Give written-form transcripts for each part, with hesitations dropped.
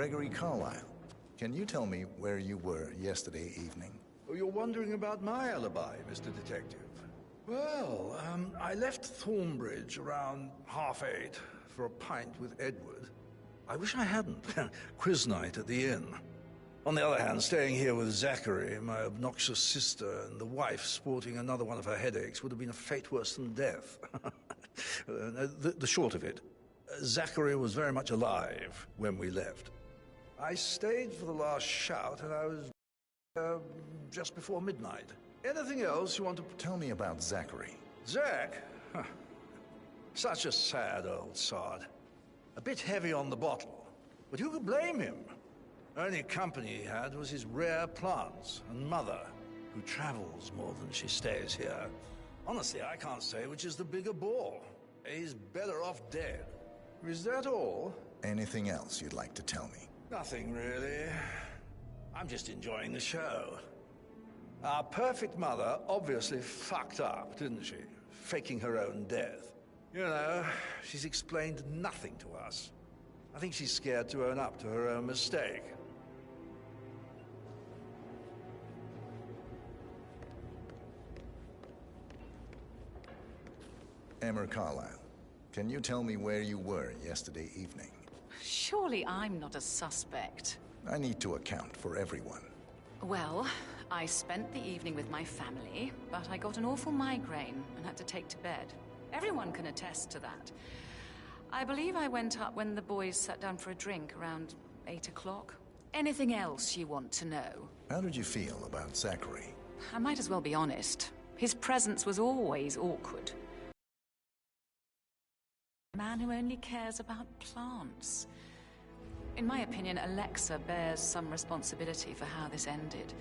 Gregory Carlyle, can you tell me where you were yesterday evening? Oh, you're wondering about my alibi, Mr. Detective. Well, I left Thornbridge around 8:30 for a pint with Edward. I wish I hadn't. Quiz night at the inn. On the other hand, staying here with Zachary, my obnoxious sister, and the wife sporting another one of her headaches would have been a fate worse than death. The short of it, Zachary was very much alive when we left. I stayed for the last shout, and I was just before midnight. Anything else you want to... Tell me about Zachary. Zach? Huh. Such a sad old sod. A bit heavy on the bottle, but who could blame him? Only company he had was his rare plants and mother, who travels more than she stays here. Honestly, I can't say which is the bigger bore. He's better off dead. Is that all? Anything else you'd like to tell me? Nothing, really. I'm just enjoying the show. Our perfect mother obviously fucked up, didn't she? Faking her own death. You know, she's explained nothing to us. I think she's scared to own up to her own mistake. Emma Carlyle, can you tell me where you were yesterday evening? Surely I'm not a suspect. I need to account for everyone. Well, I spent the evening with my family, but I got an awful migraine and had to take to bed. Everyone can attest to that. I believe I went up when the boys sat down for a drink around 8 o'clock. Anything else you want to know? How did you feel about Zachary? I might as well be honest. His presence was always awkward. A man who only cares about plants. In my opinion, Alexa bears some responsibility for how this ended.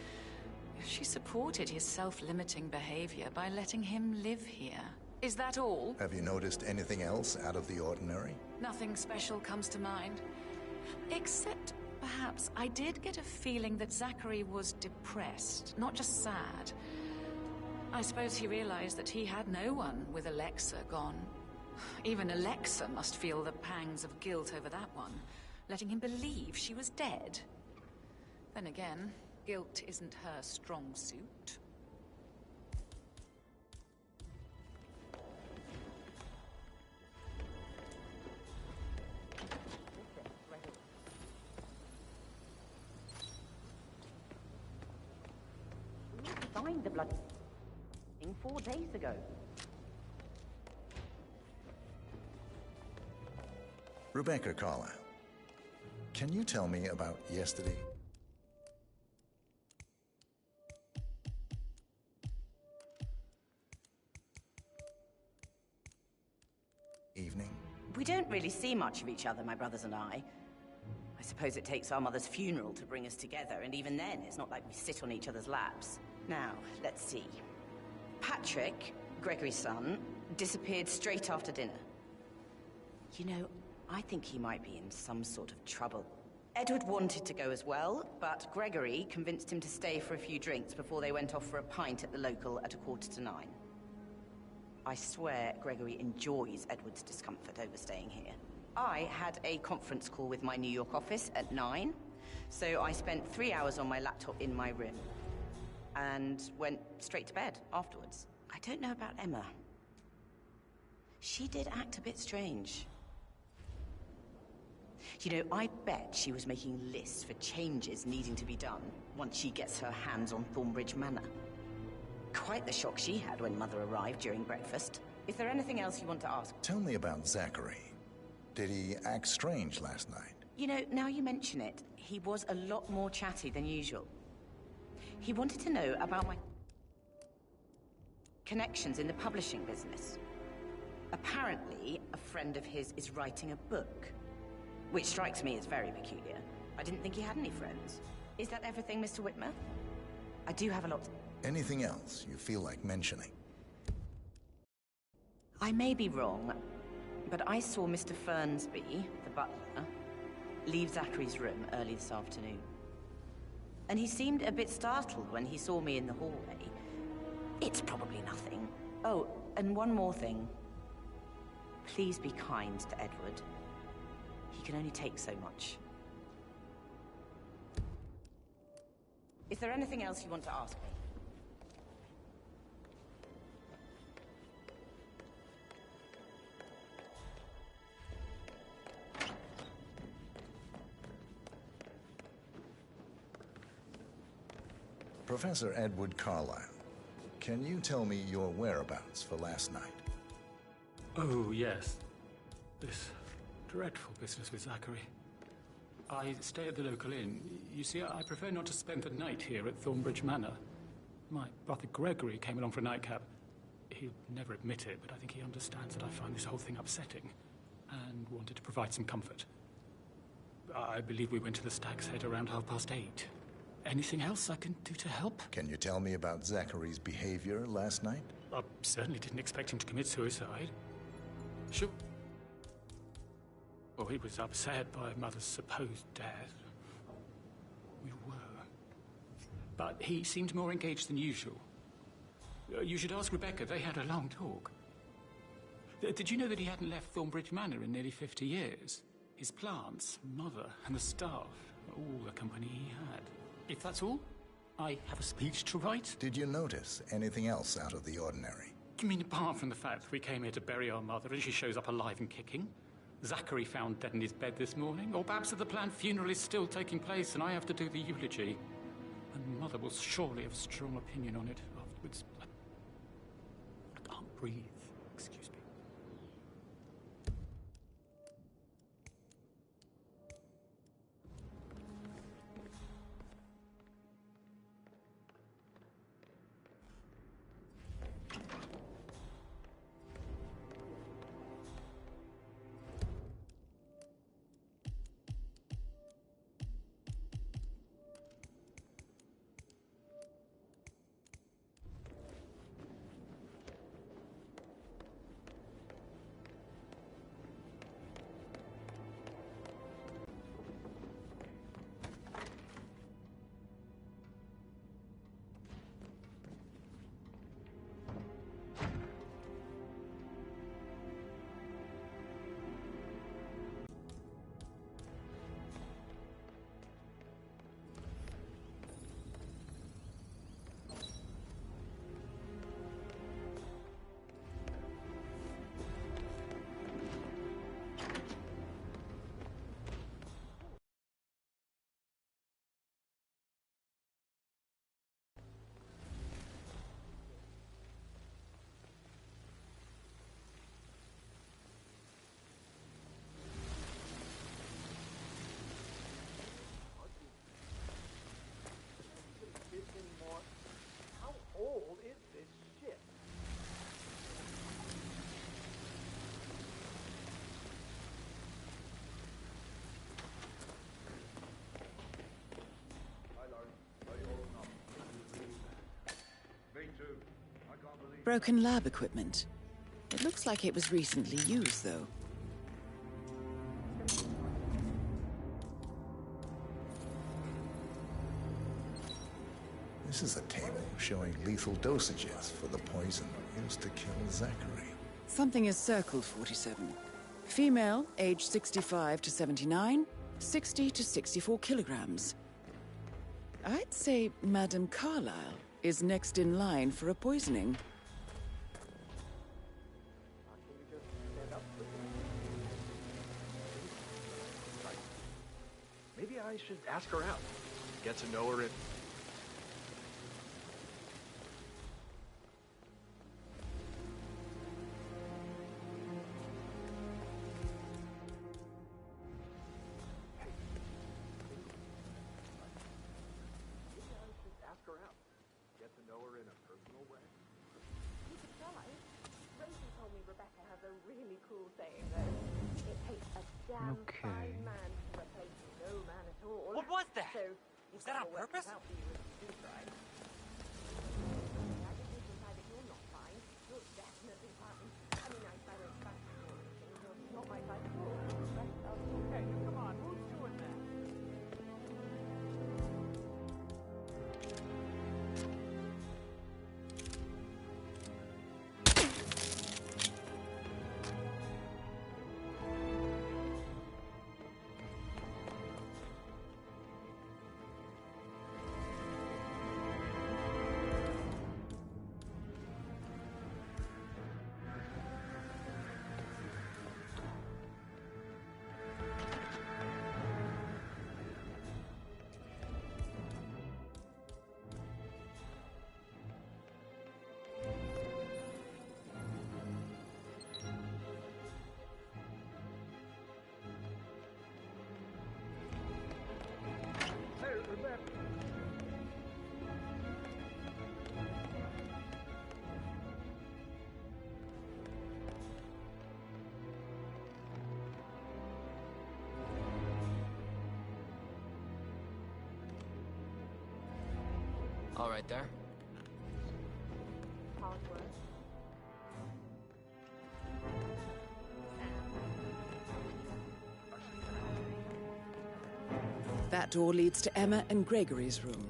She supported his self-limiting behavior by letting him live here. Is that all? Have you noticed anything else out of the ordinary? Nothing special comes to mind. Except, perhaps, I did get a feeling that Zachary was depressed, not just sad. I suppose he realized that he had no one with Alexa gone. Even Alexa must feel the pangs of guilt over that one, letting him believe she was dead. Then again, guilt isn't her strong suit. Signed the bloody thing 4 days ago. Rebecca Carlyle, can you tell me about yesterday? Evening? We don't really see much of each other, my brothers and I. I suppose it takes our mother's funeral to bring us together, and even then, it's not like we sit on each other's laps. Now, let's see. Patrick, Gregory's son, disappeared straight after dinner. You know, I think he might be in some sort of trouble. Edward wanted to go as well, but Gregory convinced him to stay for a few drinks before they went off for a pint at the local at 9:15. I swear Gregory enjoys Edward's discomfort over staying here. I had a conference call with my New York office at 9, so I spent 3 hours on my laptop in my room and went straight to bed afterwards. I don't know about Emma. She did act a bit strange. You know, I bet she was making lists for changes needing to be done once she gets her hands on Thornbridge Manor. Quite the shock she had when Mother arrived during breakfast. Is there anything else you want to ask? Tell me about Zachary. Did he act strange last night? You know, now you mention it, he was a lot more chatty than usual. He wanted to know about my connections in the publishing business. Apparently, a friend of his is writing a book, which strikes me as very peculiar. I didn't think he had any friends. Is that everything, Mr. Whitmer? I do have a lot... Anything else you feel like mentioning? I may be wrong, but I saw Mr. Fernsby, the butler, leave Zachary's room early this afternoon. And he seemed a bit startled when he saw me in the hallway. It's probably nothing. Oh, and one more thing. Please be kind to Edward. He can only take so much. there anything else you want to ask me? Professor Edward Carlyle, can you tell me your whereabouts for last night? Oh, yes. This dreadful business with Zachary. I stay at the local inn. You see, I prefer not to spend the night here at Thornbridge Manor. My brother Gregory came along for a nightcap. He'd never admit it, but I think he understands that I find this whole thing upsetting and wanted to provide some comfort. I believe we went to the Stag's Head around 8:30. Anything else I can do to help? Can you tell me about Zachary's behavior last night? I certainly didn't expect him to commit suicide. Sure. Well, he was upset by Mother's supposed death. We were. But he seemed more engaged than usual. You should ask Rebecca. They had a long talk. Did you know that he hadn't left Thornbridge Manor in nearly 50 years? His plants, Mother, and the staff, all the company he had. If that's all, I have a speech to write. Did you notice anything else out of the ordinary? You mean apart from the fact that we came here to bury our mother and she shows up alive and kicking? Zachary found dead in his bed this morning? Or perhaps that the planned funeral is still taking place and I have to do the eulogy? And Mother will surely have a strong opinion on it afterwards. I can't breathe. Excuse me. Broken lab equipment. It looks like it was recently used, though. This is a table showing lethal dosages for the poison used to kill Zachary. Something is circled, 47. Female, age 65 to 79, 60 to 64 kilograms. I'd say Madame Carlyle is next in line for a poisoning. Maybe I should ask her out. Get to know her and... Okay. What was that? Was that on purpose? Okay, come on, who's doing that? All right there. That door leads to Emma and Gregory's room.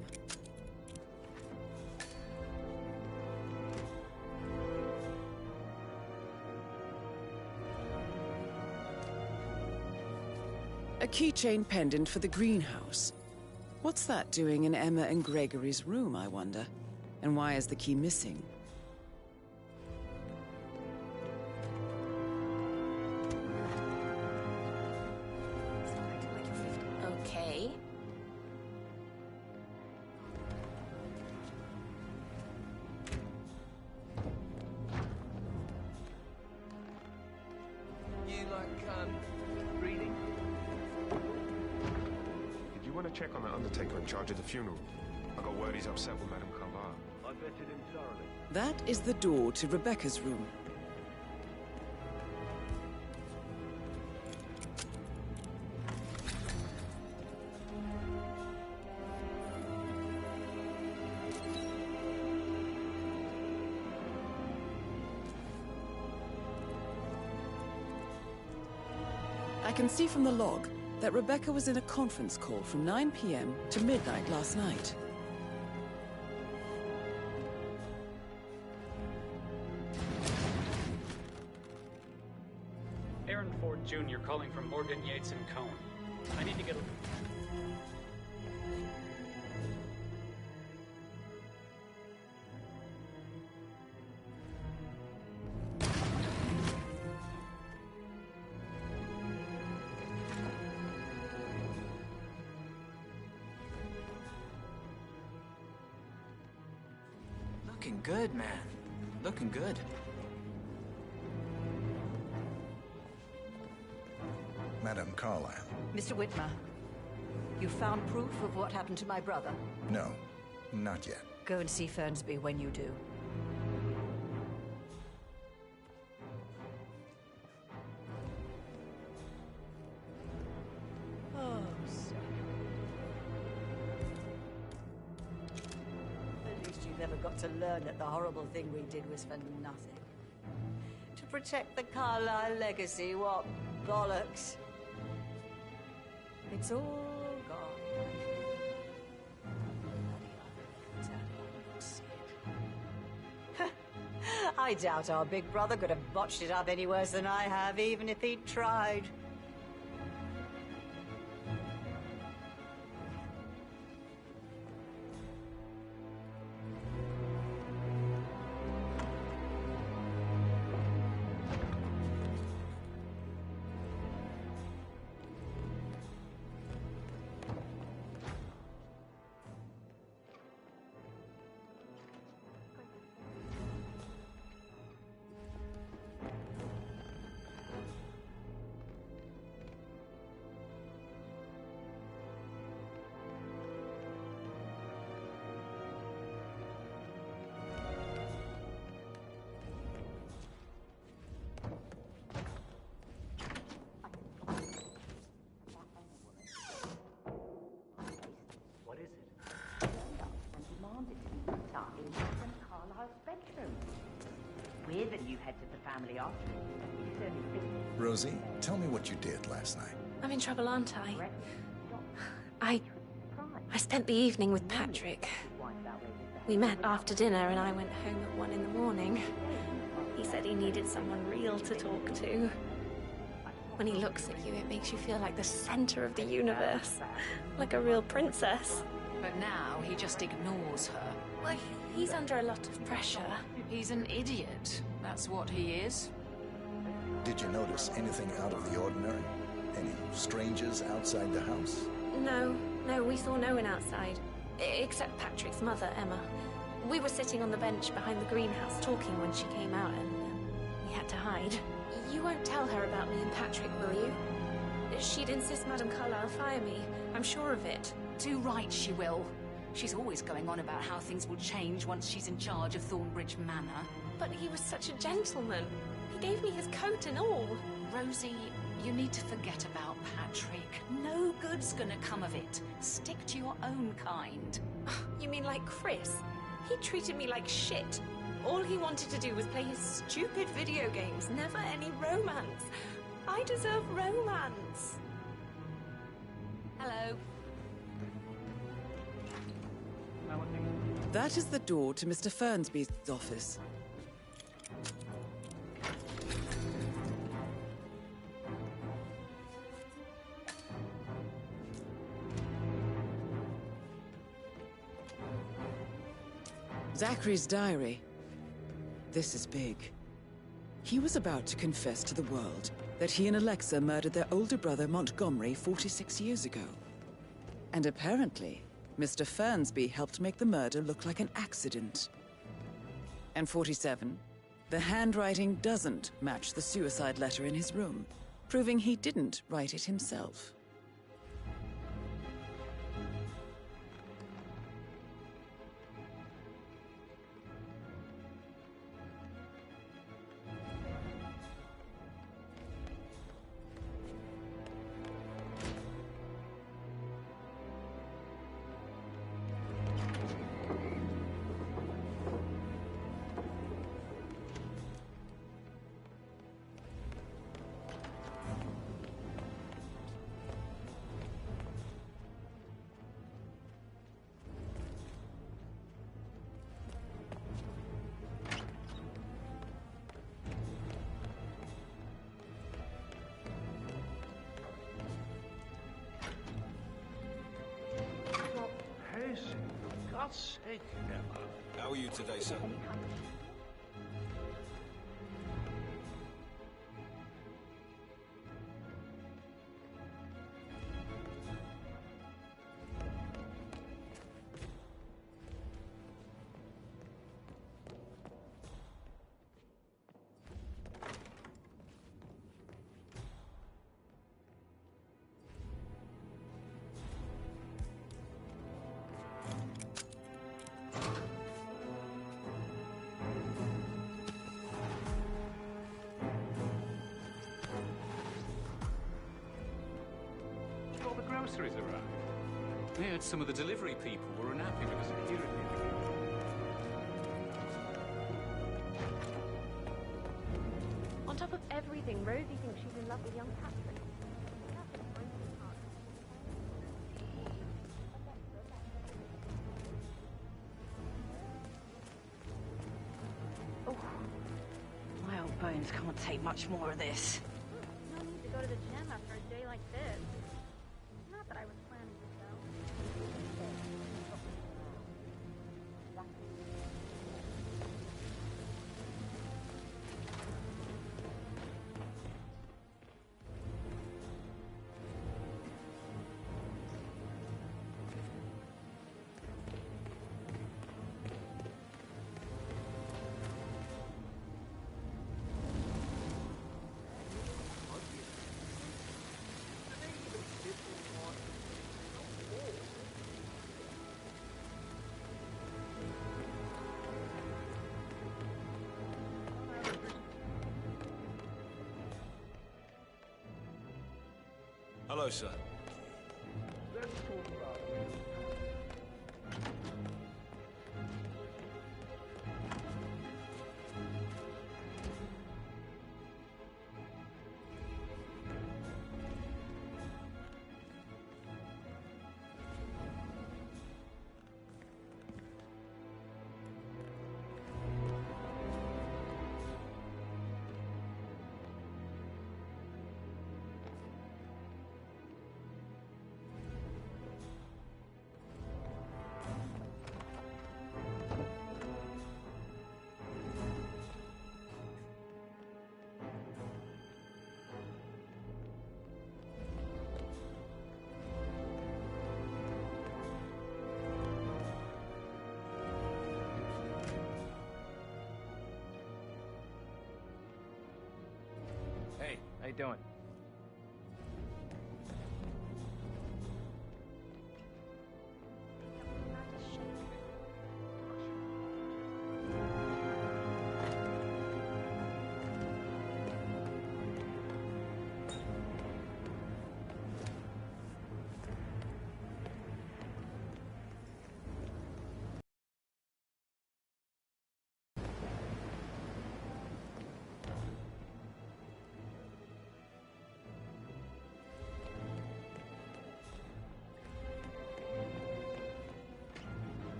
A keychain pendant for the greenhouse. What's that doing in Emma and Gregory's room, I wonder? And why is the key missing? Okay. You reading? Did you want to check on that undertaker in charge of the funeral? I got word he's upset with Madame Carlyle. I vetted him thoroughly. That is the door to Rebecca's room. I can see from the log that Rebecca was in a conference call from 9 p.m. to midnight last night. Aaron Ford Jr. calling from Morgan, Yates & Cohn. I need to get a... Looking good, man. Looking good. Madame Carlyle. Mr. Whitmer, you found proof of what happened to my brother? No, not yet. Go and see Fernsby when you do. Oh, so... At least you never got to learn that the horrible thing we did was for nothing. To protect the Carlyle legacy, what bollocks. It's all gone. I doubt our big brother could have botched it up any worse than I have, even if he'd tried. Weird that you head to the family after. Rosie, tell me what you did last night. I'm in trouble, aren't I? I spent the evening with Patrick. We met after dinner and I went home at 1 in the morning. He said he needed someone real to talk to. When he looks at you, it makes you feel like the center of the universe. Like a real princess. But now he just ignores her. Well, he's under a lot of pressure. He's an idiot. That's what he is. Did you notice anything out of the ordinary? Any strangers outside the house? No, we saw no one outside. Except Patrick's mother, Emma. We were sitting on the bench behind the greenhouse talking when she came out and we had to hide. You won't tell her about me and Patrick, will you? She'd insist Madame Carlyle fire me. I'm sure of it. Too right she will. She's always going on about how things will change once she's in charge of Thornbridge Manor. But he was such a gentleman. He gave me his coat and all. Rosie, You need to forget about Patrick. No good's gonna come of it. Stick to your own kind. You mean like Chris? He treated me like shit. All he wanted to do was play his stupid video games, never any romance. I deserve romance. Hello. That is the door to Mr. Fernsby's office. Zachary's diary. This is big. He was about to confess to the world that he and Alexa murdered their older brother Montgomery 46 years ago. And apparently, Mr. Fernsby helped make the murder look like an accident. And 47, the handwriting doesn't match the suicide letter in his room, proving he didn't write it himself. For God's sake, Emma. How are you today, sir? All the groceries around. I heard some of the delivery people were unhappy because of security. On top of everything, Rosie thinks she's in love with young Patrick. Oh, my old bones can't take much more of this. No need to go to the gym after a day like this. Not that I was planning to go. Hello, sir. Let's talk about it. Hey, how you doing?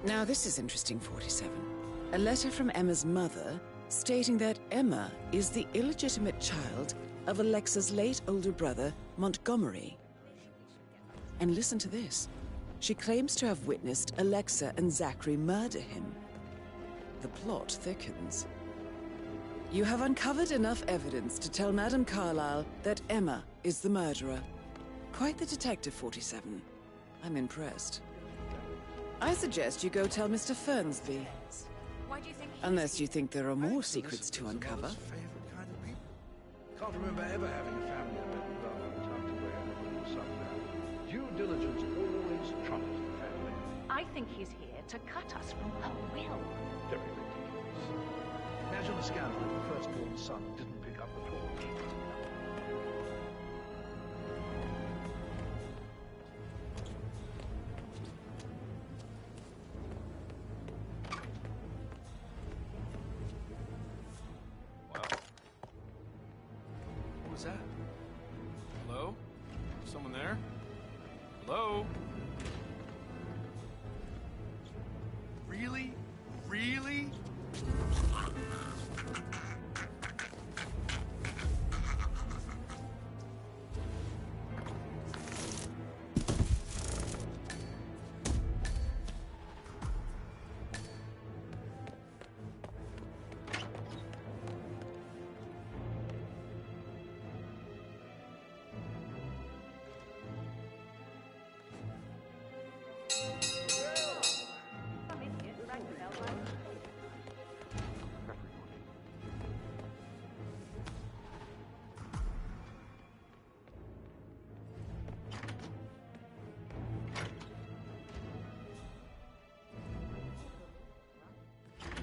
Now this is interesting, 47. A letter from Emma's mother stating that Emma is the illegitimate child of Alexa's late older brother, Montgomery. And listen to this. She claims to have witnessed Alexa and Zachary murder him. The plot thickens. You have uncovered enough evidence to tell Madame Carlyle that Emma is the murderer. Quite the detective, 47. I'm impressed. I suggest you go tell Mr. Fernsby. Why do you think Unless you think there are more secrets to uncover. Favorite kind of people. Can't remember ever having a family event without having time to wear a sundown. Due diligence always trumps the family. I think he's here to cut us from her will. Very ridiculous. Imagine a scandal if the firstborn son didn't pick up the torch. What was that? Hello? Someone there? Hello? Really? Really?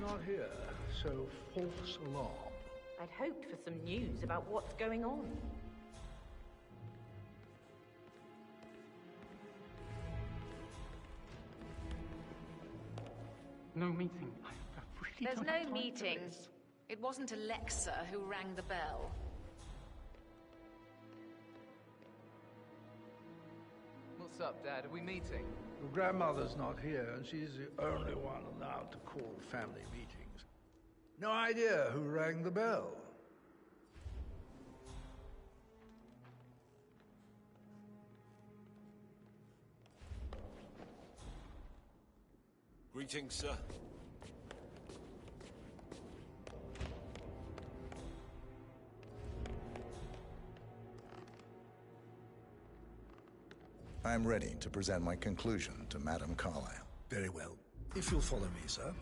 Not here, so false alarm. I'd hoped for some news about what's going on. No meeting. I really There's don't no have time for meeting. this. It wasn't Alexa who rang the bell. What's up, Dad? Are we meeting? Your grandmother's not here, and she's the only one allowed to call family meetings. No idea who rang the bell. Greetings, sir. I'm ready to present my conclusion to Madame Carlyle. Very well. If you'll follow me, sir.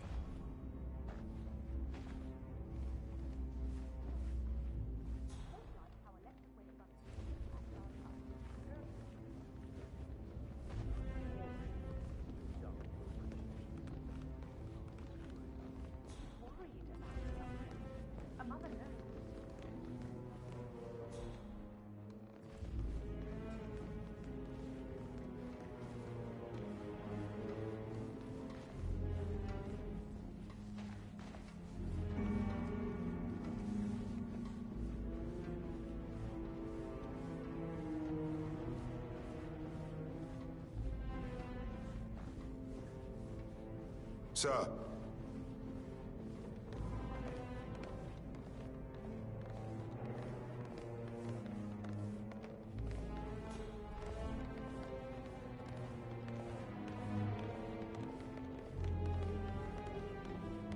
Sir.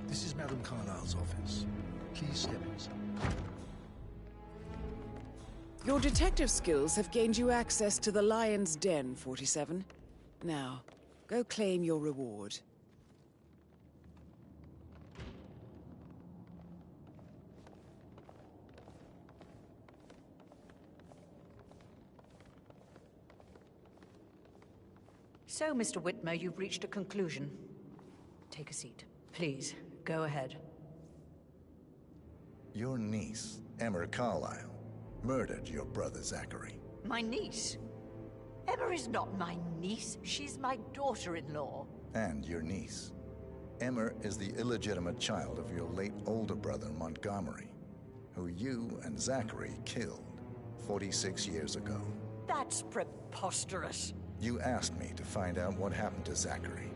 This is Madame Carlyle's office. Please step in, sir. Your detective skills have gained you access to the Lion's Den, 47. Now, go claim your reward. So, Mr. Whitmer, you've reached a conclusion. Take a seat. Please, go ahead. Your niece, Emma Carlyle, murdered your brother Zachary. My niece? Emma is not my niece. She's my daughter-in-law. And your niece. Emma is the illegitimate child of your late older brother Montgomery, who you and Zachary killed 46 years ago. That's preposterous. You asked me to find out what happened to Zachary.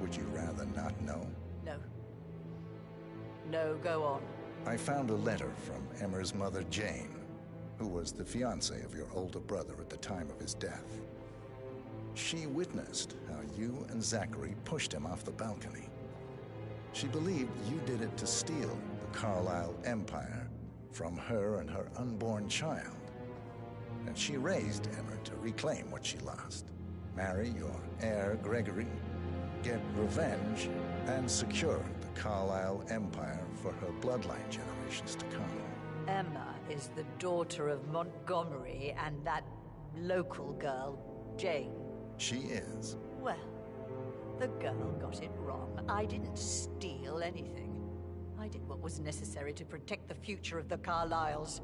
Would you rather not know? No. No, go on. I found a letter from Emmer's mother, Jane, who was the fiancée of your older brother at the time of his death. She witnessed how you and Zachary pushed him off the balcony. She believed you did it to steal the Carlisle empire from her and her unborn child. And she raised Emmer to reclaim what she lost. Marry your heir, Gregory, get revenge, and secure the Carlisle empire for her bloodline generations to come. Emma is the daughter of Montgomery and that local girl, Jane. She is. Well, the girl got it wrong. I didn't steal anything. I did what was necessary to protect the future of the Carlyles.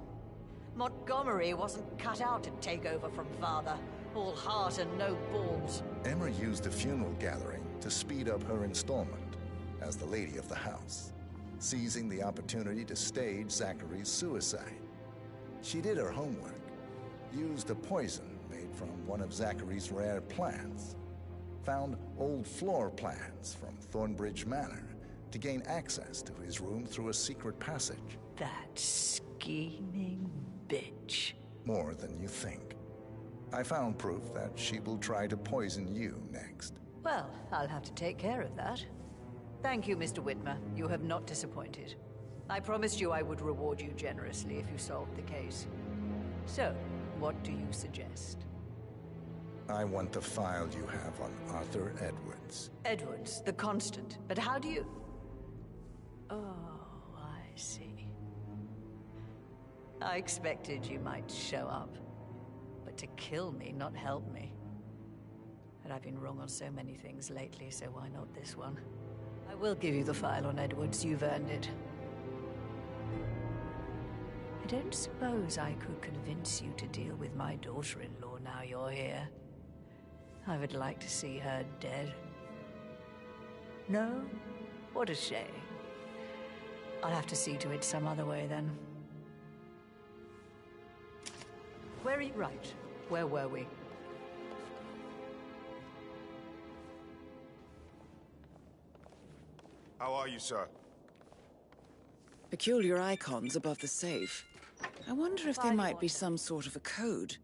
Montgomery wasn't cut out to take over from father. All heart and no balls. Emma used a funeral gathering to speed up her installment as the lady of the house, seizing the opportunity to stage Zachary's suicide. She did her homework, used a poison made from one of Zachary's rare plants, found old floor plans from Thornbridge Manor to gain access to his room through a secret passage. That scheming bitch. More than you think. I found proof that she will try to poison you next. Well, I'll have to take care of that. Thank you, Mr. Whitmer. You have not disappointed. I promised you I would reward you generously if you solved the case. So, what do you suggest? I want the file you have on Arthur Edwards. Edwards, the Constant. But how do you... Oh, I see. I expected you might show up. But to kill me, not help me. But I've been wrong on so many things lately, so why not this one? I will give you the file on Edwards. You've earned it. I don't suppose I could convince you to deal with my daughter-in-law now you're here. I would like to see her dead. No? What a shame. I'll have to see to it some other way then. Where are you? Right. Where were we? How are you, sir? Peculiar icons above the safe. I wonder if there might be some sort of a code.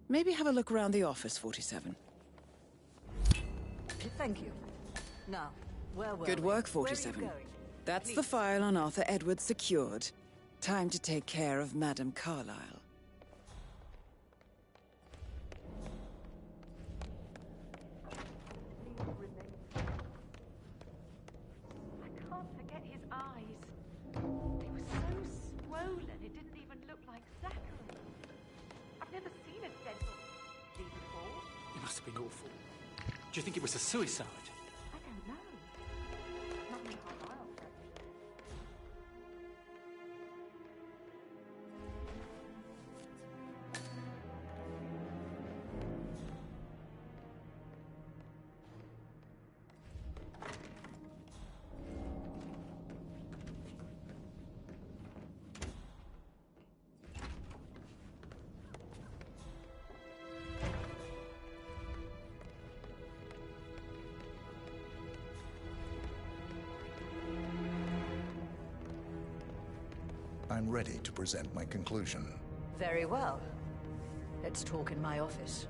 Maybe have a look around the office, 47. Thank you. Now, where were we? Good work, 47. Where are you going? That's Please. the file on Arthur Edwards secured. Time to take care of Madame Carlisle. I can't forget his eyes. They were so swollen, it didn't even look like Zachary. I've never seen a dead body before. It must have been awful. Do you think it was a suicide? I don't know. Not in Carlisle, actually. I'm ready to present my conclusion. Very well. Let's talk in my office.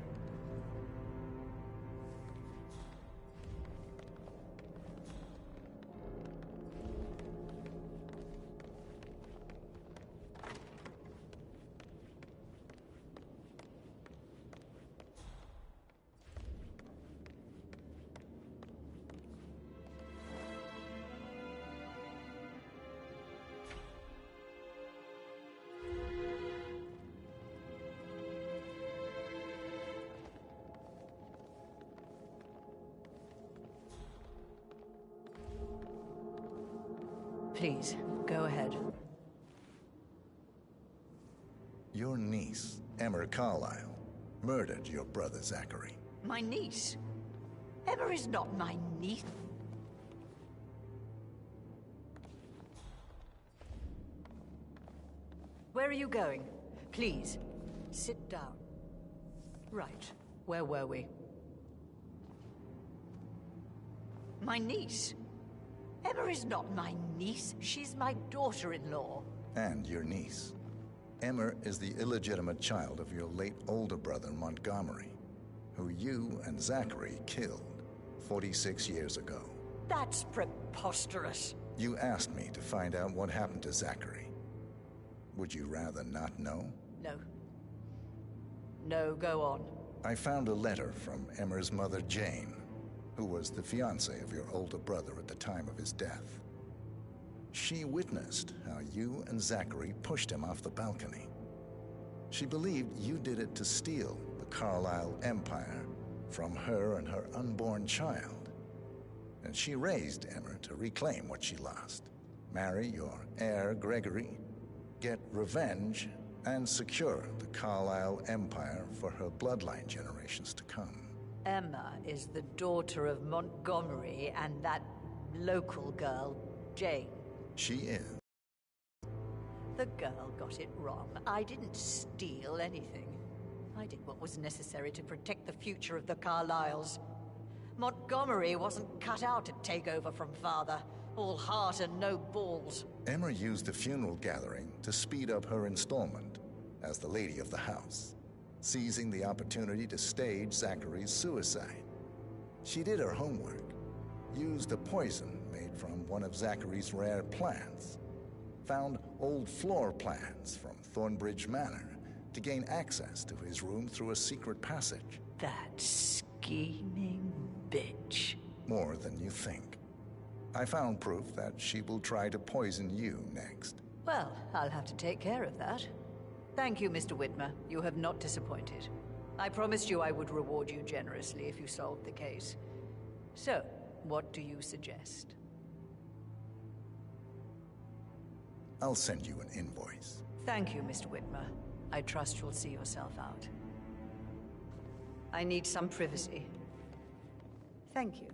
Please, go ahead. Your niece, Emma Carlisle, murdered your brother Zachary. My niece? Emma is not my niece. Where are you going? Please, sit down. Right. Where were we? My niece? Emma is not my niece. She's my daughter-in-law. And your niece. Emma is the illegitimate child of your late older brother, Montgomery, who you and Zachary killed 46 years ago. That's preposterous. You asked me to find out what happened to Zachary. Would you rather not know? No. No, go on. I found a letter from Emma's mother, Jane, who was the fiancée of your older brother at the time of his death. She witnessed how you and Zachary pushed him off the balcony. She believed you did it to steal the Carlisle empire from her and her unborn child. And she raised Emma to reclaim what she lost. Marry your heir, Gregory, get revenge, and secure the Carlisle empire for her bloodline generations to come. Emma is the daughter of Montgomery and that local girl, Jane. She is. The girl got it wrong. I didn't steal anything. I did what was necessary to protect the future of the Carlisles. Montgomery wasn't cut out to take over from father. All heart and no balls. Emma used the funeral gathering to speed up her installment as the lady of the house, seizing the opportunity to stage Zachary's suicide. She did her homework, used a poison made from one of Zachary's rare plants, found old floor plans from Thornbridge Manor to gain access to his room through a secret passage. That scheming bitch. More than you think. I found proof that she will try to poison you next. Well, I'll have to take care of that. Thank you, Mr. Whitmer. You have not disappointed. I promised you I would reward you generously if you solved the case. So, what do you suggest? I'll send you an invoice. Thank you, Mr. Whitmer. I trust you'll see yourself out. I need some privacy. Thank you.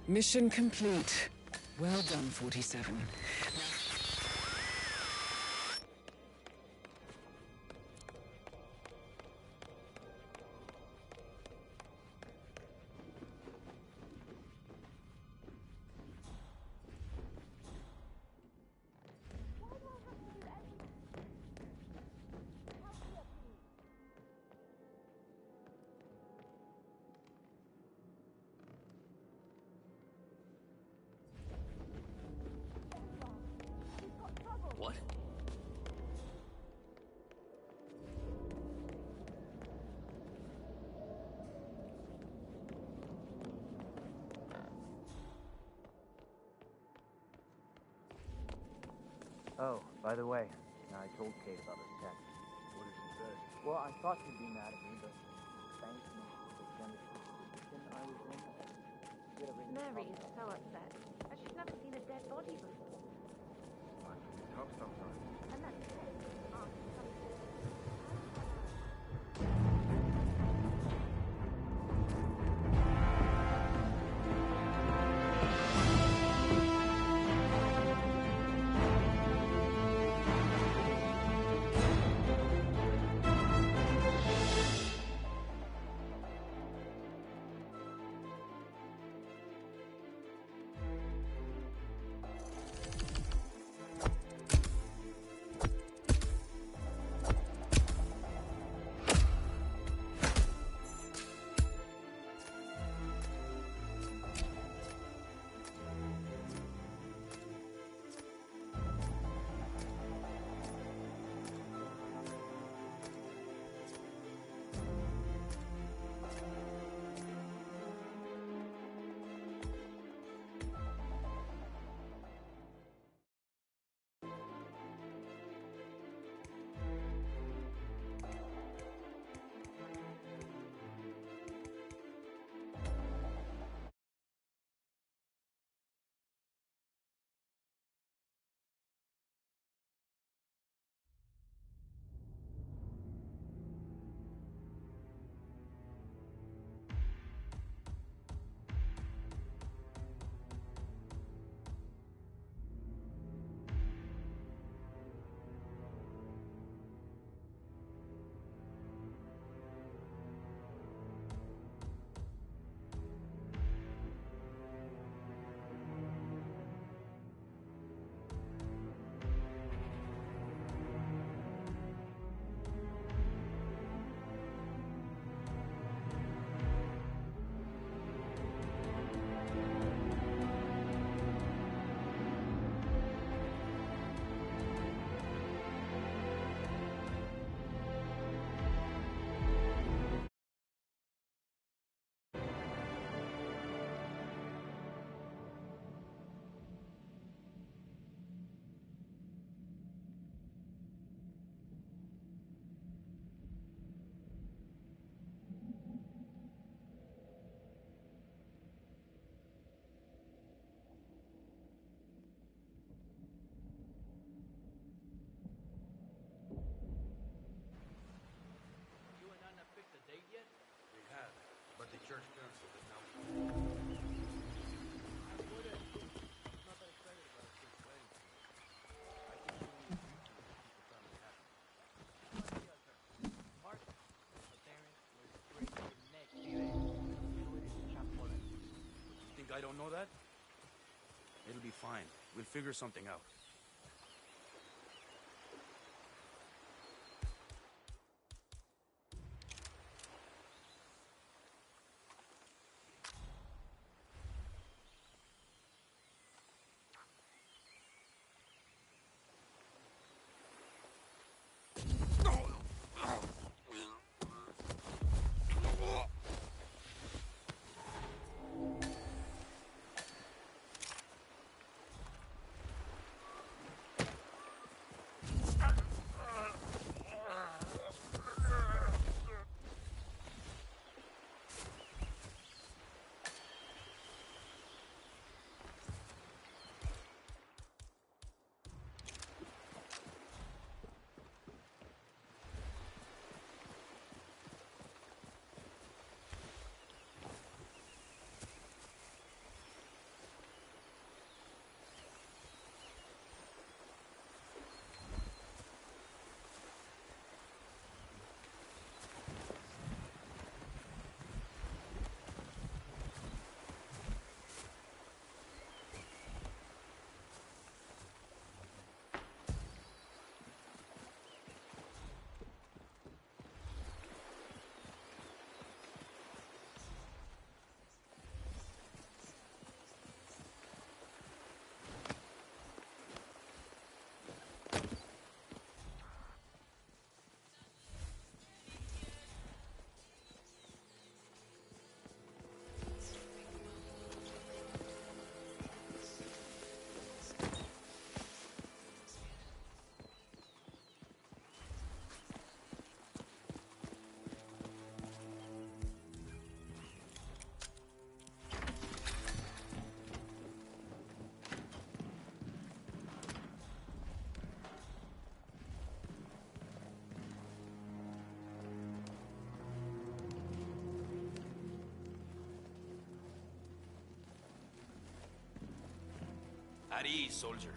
Mission complete. Well done, 47. What? Oh, by the way, I told Kate about this text. What did she say? Well, I thought she'd be mad at me, but thanks to the chemistry position I was in, get a ring. Mary is so upset. And she's never seen a dead body before. Life can be tough sometimes. And that text asked something. your experience with it now? Not that excited about it since wedding. I think it's only a future that keep the family happy. Mark, the parents were straight to the neck, baby. You think I don't know that? It'll be fine. We'll figure something out. At ease, soldier.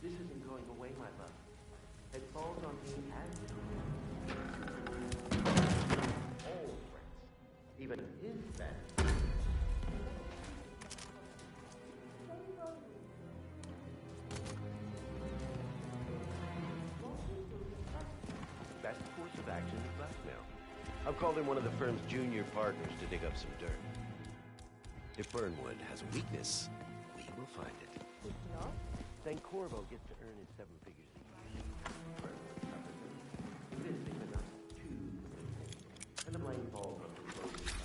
This isn't going away, my love. It falls on me and all threats, even his best. Best course of action is blackmail. I've called in one of the firm's junior partners to dig up some dirt. If Burnwood has a weakness, we will find it. If not, then Corvo gets to earn his 7 figures a year. Burnwood suffers existing but not too existing. And the blame falls on the closing back.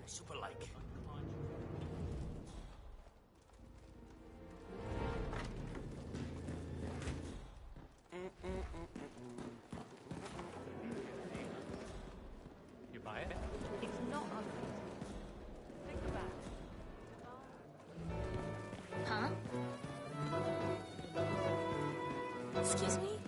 Super like. You buy it? It's not ugly. Think about it. Huh? Excuse me?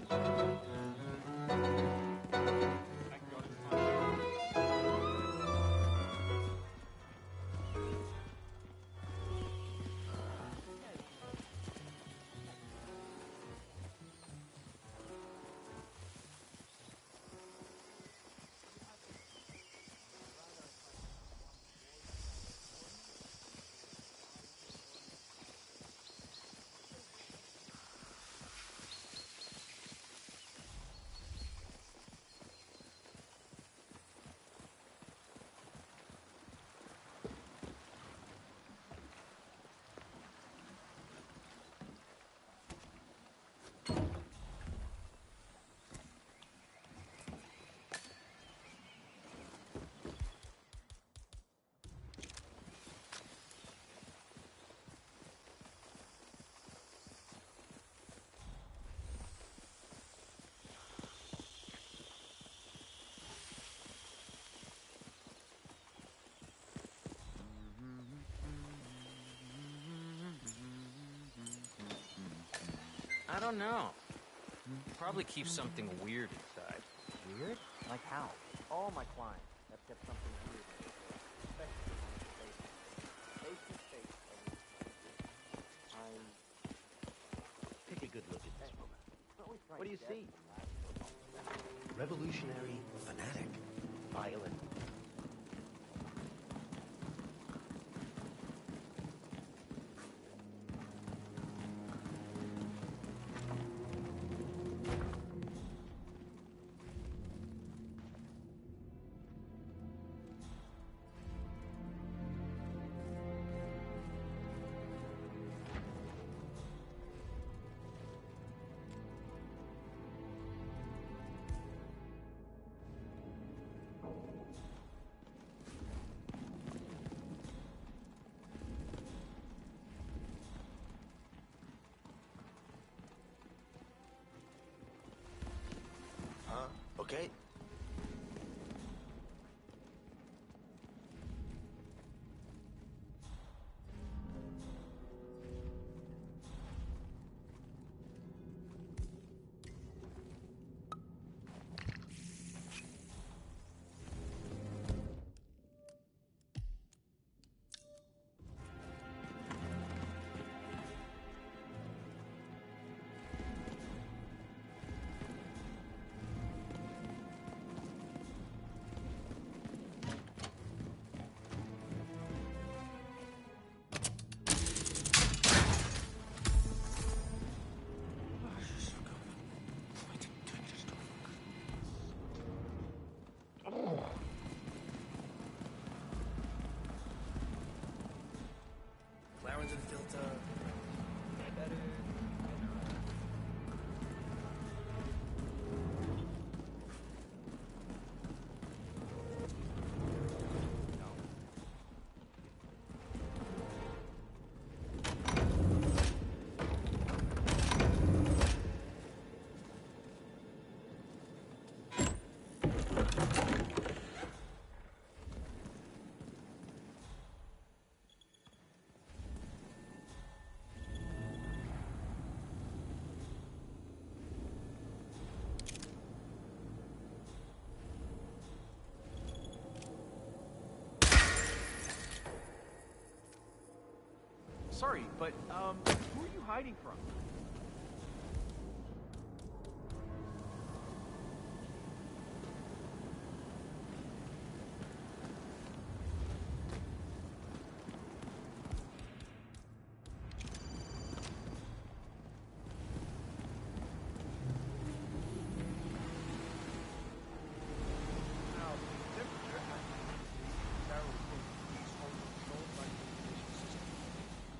I don't know. Probably keep something weird inside. Weird? Like how? All my clients have kept something weird in their place, especially on the face to face. Take a good look at this woman. What do you see? Revolutionary fanatic. Violent. Okay. Flowers and filter. Sorry, but, who are you hiding from?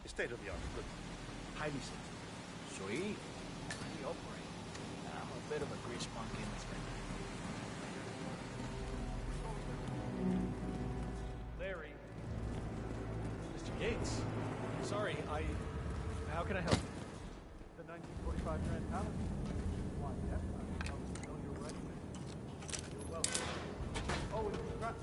State of the art, good. Highly sensitive. Sweet. Highly operate. I'm a bit of a grease monkey in this thing. Larry. Mr. Gates. Sorry, how can I help you? The 1945 Grand Palace. Why, yes, I was familiar right away. You're welcome. Oh, and congrats.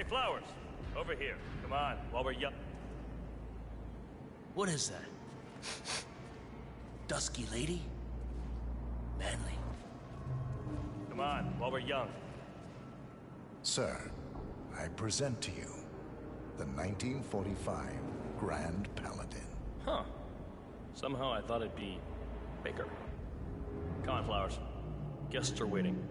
Flowers! Over here. Come on, while we're young. What is that? Dusky lady? Manly. Come on, while we're young. Sir, I present to you the 1945 Grand Paladin. Huh. Somehow I thought it'd be bigger. Come on, Flowers. Guests are waiting.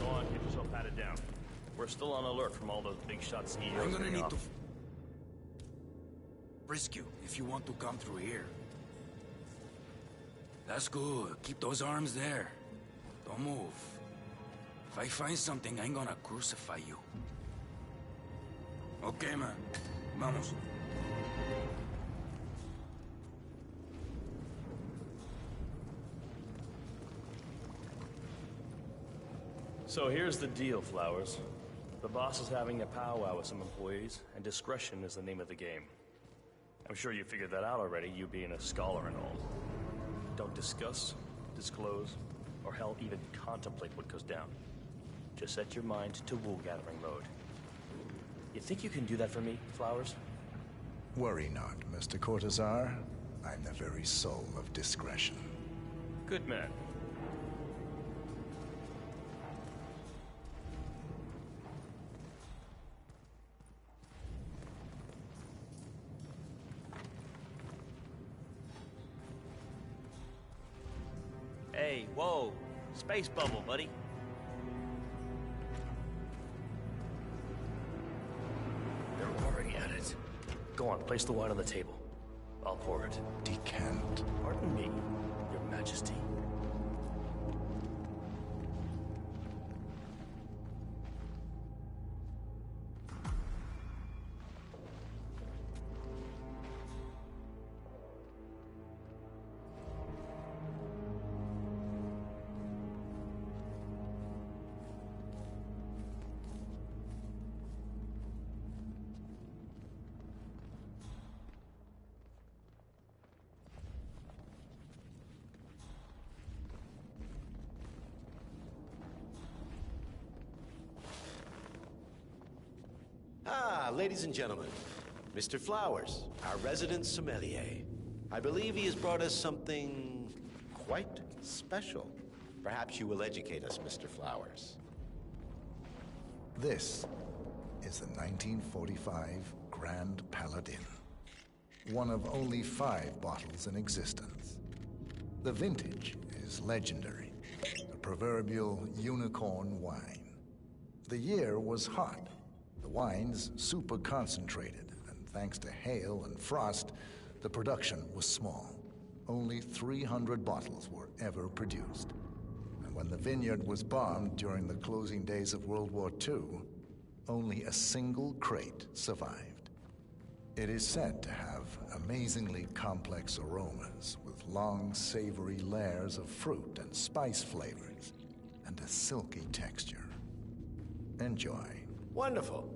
Go on, get yourself patted down. We're still on alert from all those big shot CEOs. I'm gonna getting need off. to frisk you if you want to come through here. That's good. Keep those arms there. Don't move. If I find something, I'm gonna crucify you. Okay, man. Vamos. So here's the deal, Flowers. The boss is having a powwow with some employees, and discretion is the name of the game. I'm sure you figured that out already, you being a scholar and all. Don't discuss, disclose, or hell, even contemplate what goes down. Just set your mind to wool-gathering mode. You think you can do that for me, Flowers? Worry not, Mr. Cortazar. I'm the very soul of discretion. Good man. Hey, whoa. Space bubble, buddy. They're already at it. Go on, place the wine on the table. I'll pour it. Decant. Pardon me, Your Majesty. Ladies and gentlemen, Mr. Flowers, our resident sommelier. I believe he has brought us something quite special. Perhaps you will educate us, Mr. Flowers. This is the 1945 Grand Paladin. One of only 5 bottles in existence. The vintage is legendary, a proverbial unicorn wine. The year was hot. The wine's super concentrated, and thanks to hail and frost, the production was small. Only 300 bottles were ever produced. And when the vineyard was bombed during the closing days of World War II, only a single crate survived. It is said to have amazingly complex aromas, with long, savory layers of fruit and spice flavors, and a silky texture. Enjoy. Wonderful.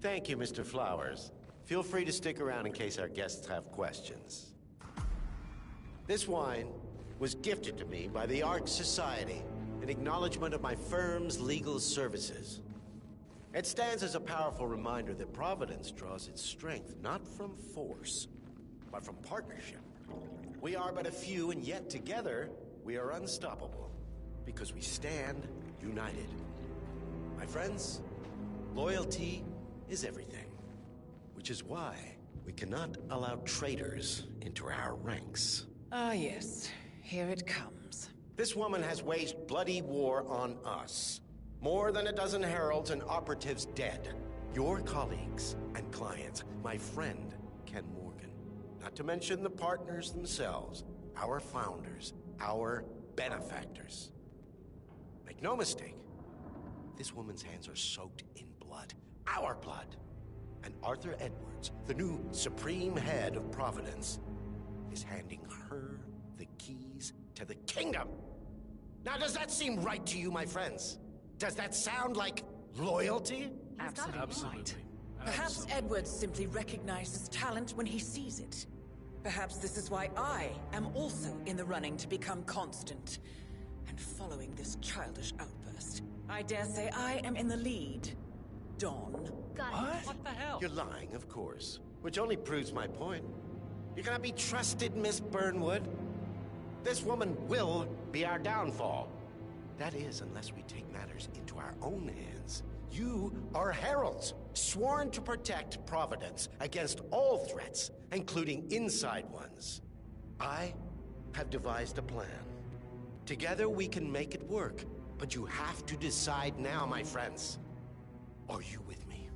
Thank you, Mr. Flowers. Feel free to stick around in case our guests have questions. This wine was gifted to me by the Art Society in acknowledgement of my firm's legal services. It stands as a powerful reminder that Providence draws its strength not from force, but from partnership. We are but a few, and yet together we are unstoppable because we stand united. My friends, loyalty is everything, which is why we cannot allow traitors into our ranks. Ah, yes. Here it comes. This woman has waged bloody war on us. More than a dozen heralds and operatives dead. Your colleagues and clients, my friend, Ken Morgan. Not to mention the partners themselves, our founders, our benefactors. Make no mistake, this woman's hands are soaked in blood. Our blood. And Arthur Edwards, the new supreme head of Providence, is handing her the keys to the kingdom. Now, does that seem right to you, my friends? Does that sound like loyalty? Absolutely. Perhaps Edward simply recognizes talent when he sees it. Perhaps this is why I am also in the running to become constant. And following this childish outburst, I dare say I am in the lead. Dawn. What the hell? You're lying, of course. Which only proves my point. You cannot be trusted, Miss Burnwood. This woman will be our downfall. That is, unless we take matters into our own hands. You are heralds, sworn to protect Providence against all threats, including inside ones. I have devised a plan. Together we can make it work, but you have to decide now, my friends. Are you with me?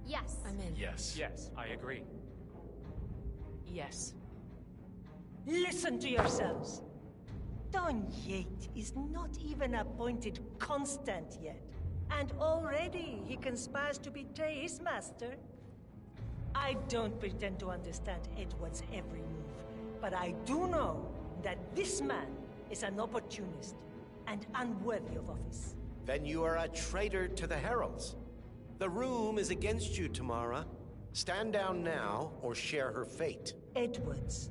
Yes. I'm in. Yes. Yes, I agree. Yes. Listen to yourselves. Don Yates is not even appointed constant yet, and already he conspires to betray his master. I don't pretend to understand Edward's every move, but I do know that this man is an opportunist and unworthy of office. Then you are a traitor to the heralds. The room is against you, Tamara. Stand down now or share her fate. Edwards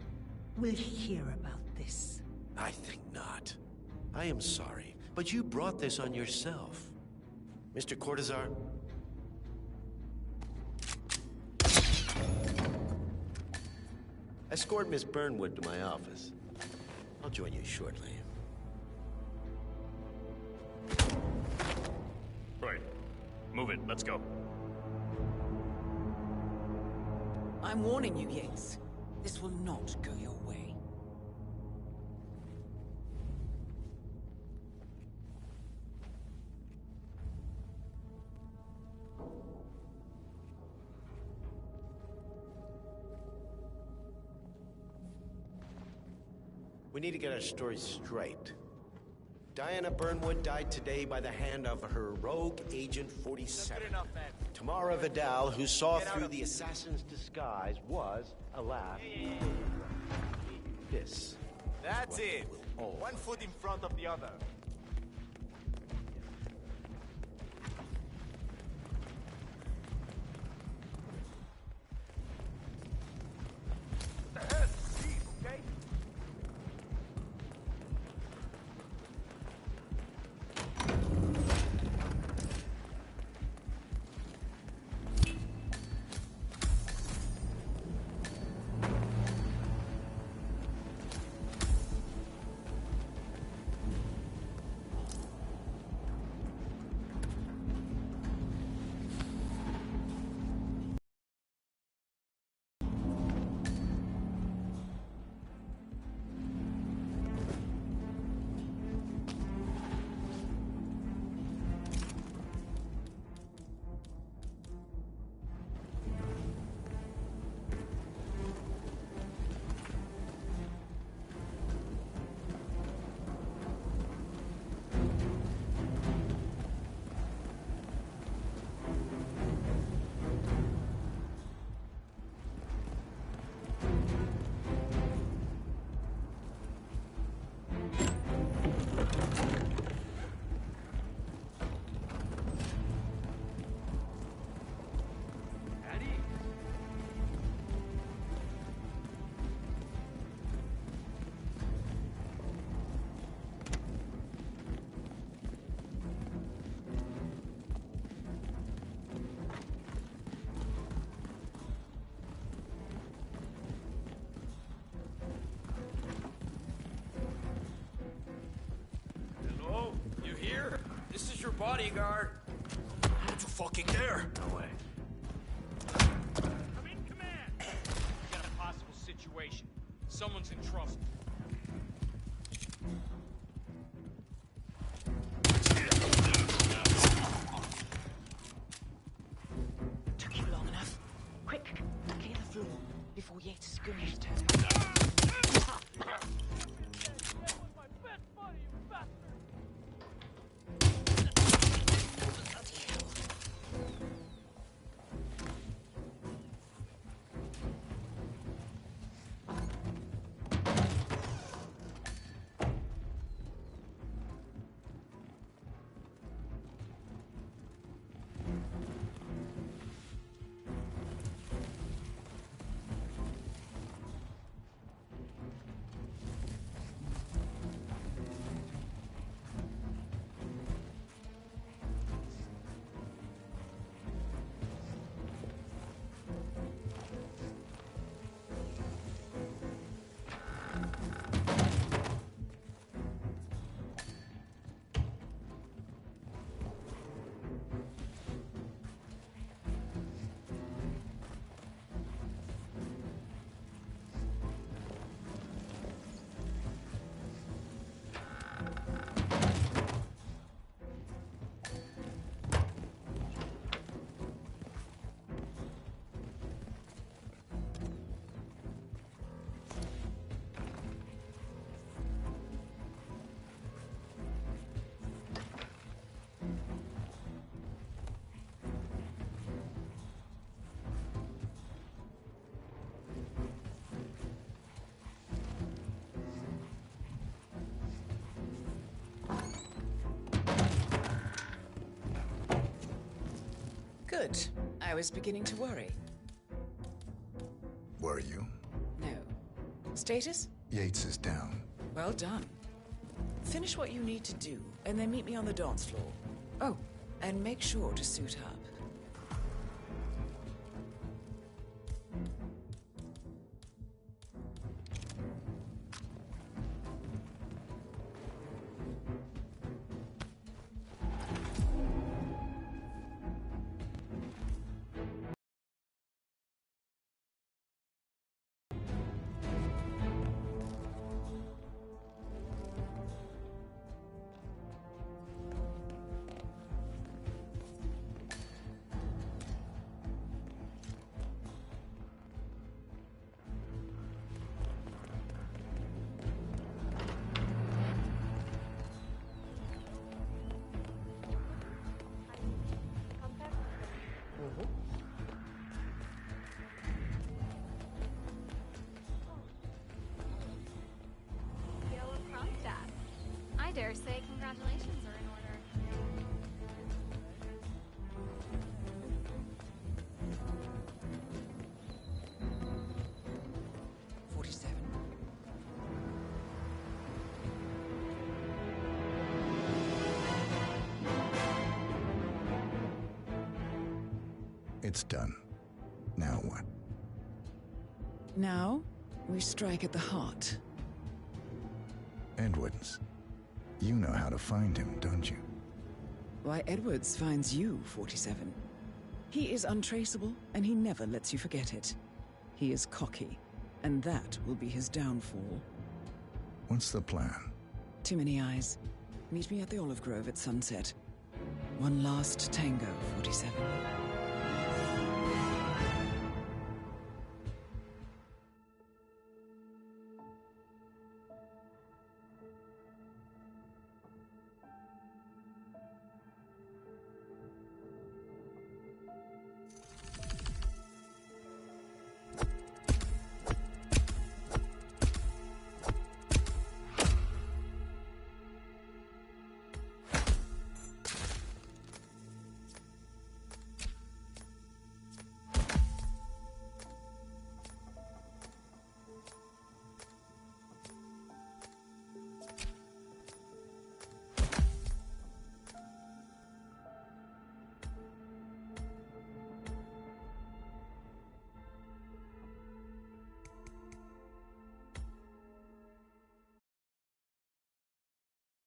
will hear about this. I think not. I am sorry, but you brought this on yourself. Mr. Cortazar? Escort Miss Burnwood to my office. I'll join you shortly. Right. Move it. Let's go. I'm warning you, Yates. This will not go your way. We need to get our story straight. Diana Burnwood died today by the hand of her rogue Agent 47. Tamara Vidal, who saw through the assassin's disguise, was, alas, this. That's it. One foot in front of the other. What the hell is this, okay? Bodyguard. Don't you fucking dare! No way. Come in, command. We got a possible situation. Someone's in trouble. Took you long enough. Quick, clear the floor before Yates' goonies turn up. Good. I was beginning to worry. Were you? No. Status? Yates is down. Well done. Finish what you need to do, and then meet me on the dance floor. Oh, and make sure to suit up. I dare say congratulations are in order. 47. It's done. Now what? Now, we strike at the heart. Edwards. You know how to find him, don't you? Why, Edwards finds you, 47. He is untraceable, and he never lets you forget it. He is cocky, and that will be his downfall. What's the plan? Too many eyes. Meet me at the Olive Grove at sunset. One last tango, 47.